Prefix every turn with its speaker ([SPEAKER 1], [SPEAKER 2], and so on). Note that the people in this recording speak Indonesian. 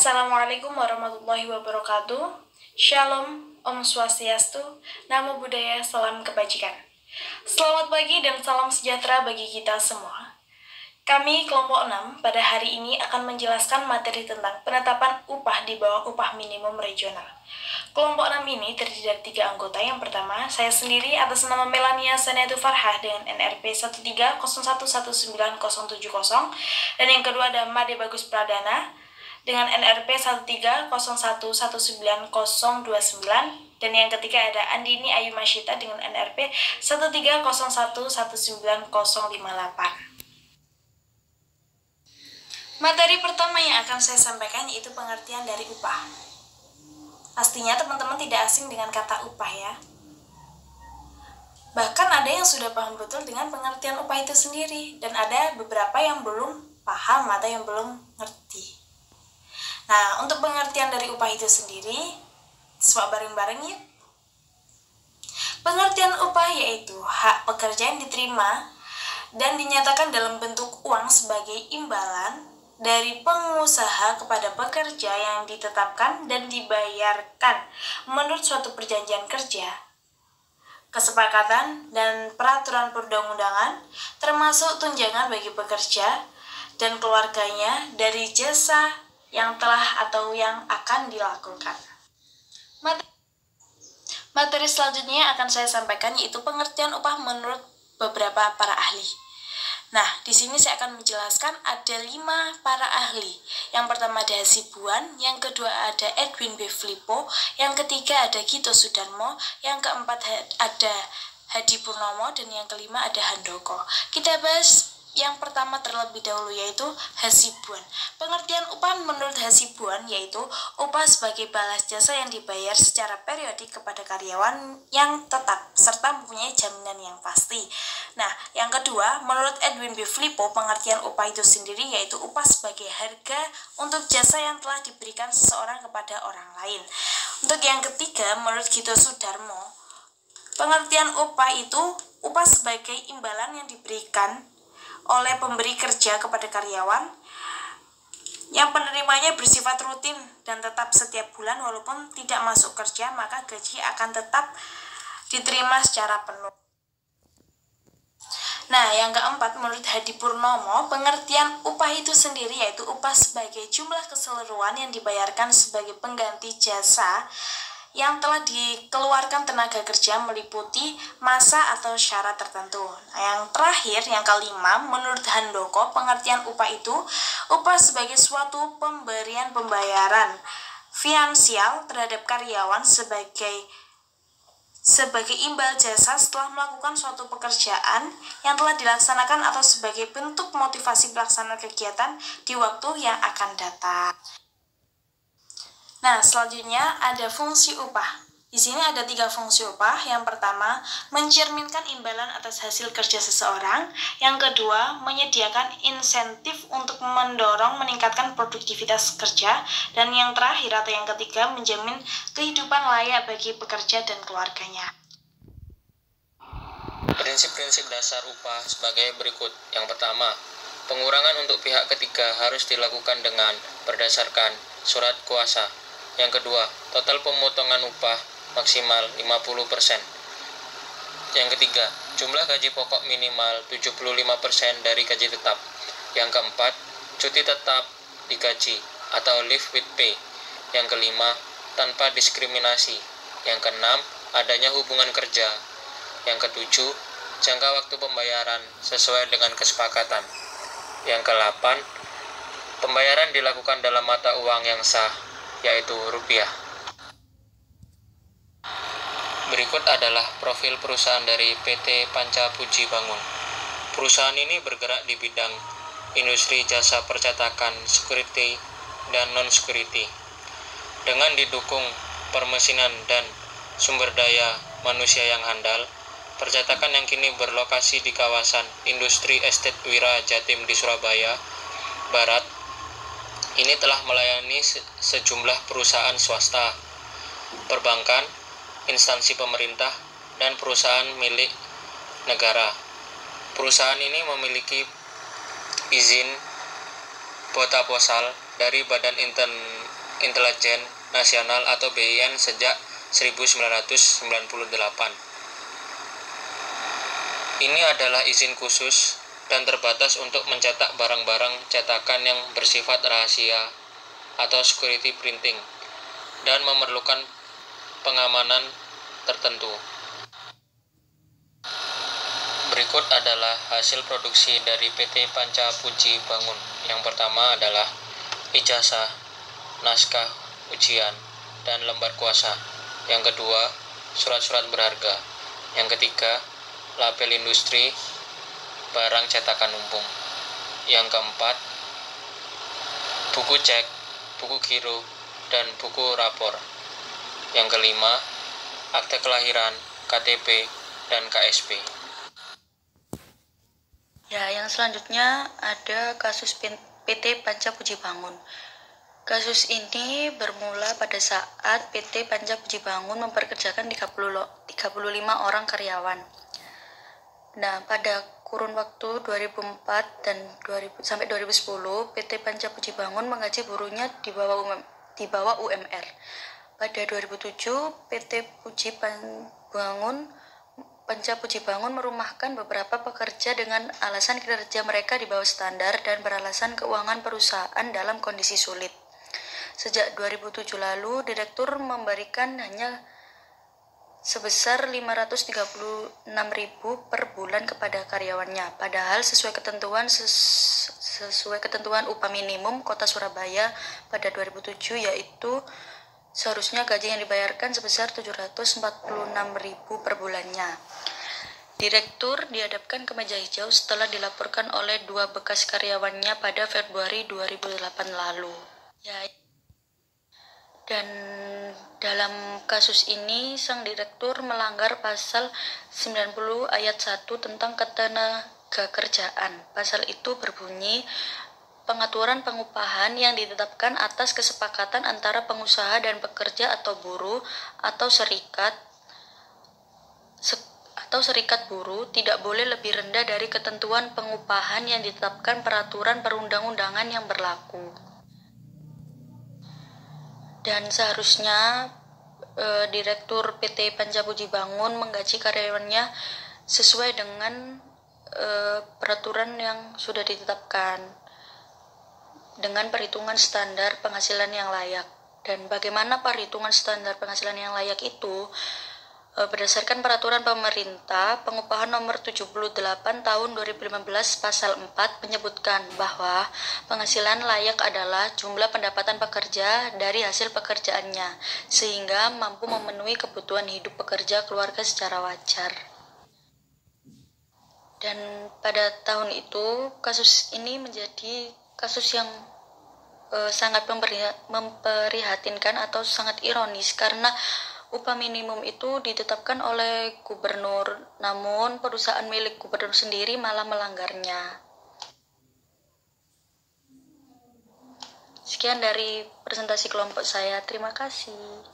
[SPEAKER 1] Assalamualaikum warahmatullahi wabarakatuh. Shalom, Om Swastiastu, Namo Buddhaya, salam kebajikan. Selamat pagi dan salam sejahtera bagi kita semua. Kami kelompok 6 pada hari ini akan menjelaskan materi tentang penetapan upah di bawah upah minimum regional. Kelompok 6 ini terdiri dari 3 anggota. Yang pertama, saya sendiri atas nama Melania Saniatu Farhah dengan NRP 13011970, dan yang kedua ada Made Bagus Pradana dengan NRP 1301190029, dan yang ketiga ada Andini Ayu Masyita dengan NRP 1301190058. Materi pertama yang akan saya sampaikan yaitu pengertian dari upah. Pastinya teman-teman tidak asing dengan kata upah ya. Bahkan ada yang sudah paham betul dengan pengertian upah itu sendiri, dan ada beberapa yang belum paham atau yang belum ngerti. Nah, untuk pengertian dari upah itu sendiri, simak bareng-bareng yuk. Pengertian upah yaitu hak pekerja yang diterima dan dinyatakan dalam bentuk uang sebagai imbalan dari pengusaha kepada pekerja yang ditetapkan dan dibayarkan menurut suatu perjanjian kerja, kesepakatan, dan peraturan perundang-undangan, termasuk tunjangan bagi pekerja dan keluarganya dari jasa yang telah atau yang akan dilakukan. Materi selanjutnya akan saya sampaikan yaitu pengertian upah menurut beberapa para ahli. Nah, di sini saya akan menjelaskan ada 5 para ahli. Yang pertama ada Hasibuan, yang kedua ada Edwin B. Filippo, yang ketiga ada Gito Sudarmo, yang keempat ada Hadi Purnomo, dan yang kelima ada Handoko. Kita bahas yang pertama terlebih dahulu yaitu Hasibuan. Pengertian upah menurut Hasibuan yaitu upah sebagai balas jasa yang dibayar secara periodik kepada karyawan yang tetap serta mempunyai jaminan yang pasti. Nah, yang kedua, menurut Edwin B. Filippo, pengertian upah itu sendiri yaitu upah sebagai harga untuk jasa yang telah diberikan seseorang kepada orang lain. Untuk yang ketiga, menurut Gito Sudarmo, pengertian upah itu upah sebagai imbalan yang diberikan oleh pemberi kerja kepada karyawan yang penerimanya bersifat rutin dan tetap setiap bulan walaupun tidak masuk kerja, maka gaji akan tetap diterima secara penuh. Nah, yang keempat, menurut Hadi Purnomo, pengertian upah itu sendiri yaitu upah sebagai jumlah keseluruhan yang dibayarkan sebagai pengganti jasa yang telah dikeluarkan tenaga kerja meliputi masa atau syarat tertentu. Nah, yang terakhir, yang kelima, menurut Handoko, pengertian upah itu upah sebagai suatu pemberian pembayaran finansial terhadap karyawan sebagai imbal jasa setelah melakukan suatu pekerjaan yang telah dilaksanakan atau sebagai bentuk motivasi pelaksanaan kegiatan di waktu yang akan datang. Nah, selanjutnya ada fungsi upah. Di sini ada 3 fungsi upah. Yang pertama, mencerminkan imbalan atas hasil kerja seseorang. Yang kedua, menyediakan insentif untuk mendorong meningkatkan produktivitas kerja. Dan yang terakhir atau yang ketiga, menjamin kehidupan layak bagi pekerja dan keluarganya.
[SPEAKER 2] Prinsip-prinsip dasar upah sebagai berikut. Yang pertama, pengurangan untuk pihak ketiga harus dilakukan dengan berdasarkan surat kuasa. Yang kedua, total pemotongan upah maksimal 50%. Yang ketiga, jumlah gaji pokok minimal 75% dari gaji tetap. Yang keempat, cuti tetap digaji atau leave with pay. Yang kelima, tanpa diskriminasi. Yang keenam, adanya hubungan kerja. Yang ketujuh, jangka waktu pembayaran sesuai dengan kesepakatan. Yang ke-8, pembayaran dilakukan dalam mata uang yang sah, yaitu rupiah. Berikut adalah profil perusahaan dari PT Panca Puji Bangun. Perusahaan ini bergerak di bidang industri jasa percetakan security dan non-security. Dengan didukung permesinan dan sumber daya manusia yang handal, percetakan yang kini berlokasi di kawasan industri Estate Wira Jatim di Surabaya Barat ini telah melayani sejumlah perusahaan swasta, perbankan, instansi pemerintah, dan perusahaan milik negara. Perusahaan ini memiliki izin proposal dari Badan Intelijen Nasional atau BIN sejak 1998. Ini adalah izin khusus dan terbatas untuk mencetak barang-barang cetakan yang bersifat rahasia atau security printing dan memerlukan pengamanan tertentu. Berikut adalah hasil produksi dari PT Panca Puji Bangun. Yang pertama adalah ijazah, naskah ujian, dan lembar kuasa. Yang kedua, surat-surat berharga. Yang ketiga, label industri, barang cetakan umum. Yang keempat, buku cek, buku giro, dan buku rapor. Yang kelima, akte kelahiran, KTP, dan KSP.
[SPEAKER 1] Ya, yang selanjutnya ada kasus PT Panca Puji Bangun. Kasus ini bermula pada saat PT Panca Puji Bangun mempekerjakan 35 orang karyawan. Nah, pada kurun waktu 2004 dan sampai 2010, PT Panca Puji Bangun menggaji buruhnya di bawah UMR. Pada 2007, PT Panca Puji Bangun merumahkan beberapa pekerja dengan alasan kinerja mereka di bawah standar dan beralasan keuangan perusahaan dalam kondisi sulit. Sejak 2007 lalu, direktur memberikan hanya sebesar 536.000 per bulan kepada karyawannya, padahal sesuai ketentuan upah minimum Kota Surabaya pada 2007, yaitu seharusnya gaji yang dibayarkan sebesar 746.000 per bulannya. Direktur dihadapkan ke meja hijau setelah dilaporkan oleh 2 bekas karyawannya pada Februari 2008 lalu. Dan dalam kasus ini, sang direktur melanggar pasal 90 ayat 1 tentang ketenagakerjaan. Pasal itu berbunyi, pengaturan pengupahan yang ditetapkan atas kesepakatan antara pengusaha dan pekerja atau buruh atau serikat buruh tidak boleh lebih rendah dari ketentuan pengupahan yang ditetapkan peraturan perundang-undangan yang berlaku. Dan seharusnya Direktur PT Panca Puji Bangun menggaji karyawannya sesuai dengan peraturan yang sudah ditetapkan dengan perhitungan standar penghasilan yang layak. Dan bagaimana perhitungan standar penghasilan yang layak itu? Berdasarkan peraturan pemerintah, pengupahan nomor 78 tahun 2015 pasal 4 menyebutkan bahwa penghasilan layak adalah jumlah pendapatan pekerja dari hasil pekerjaannya, sehingga mampu memenuhi kebutuhan hidup pekerja keluarga secara wajar. Dan pada tahun itu, kasus ini menjadi kasus yang sangat memprihatinkan atau sangat ironis, karena upah minimum itu ditetapkan oleh gubernur, namun perusahaan milik gubernur sendiri malah melanggarnya. Sekian dari presentasi kelompok saya. Terima kasih.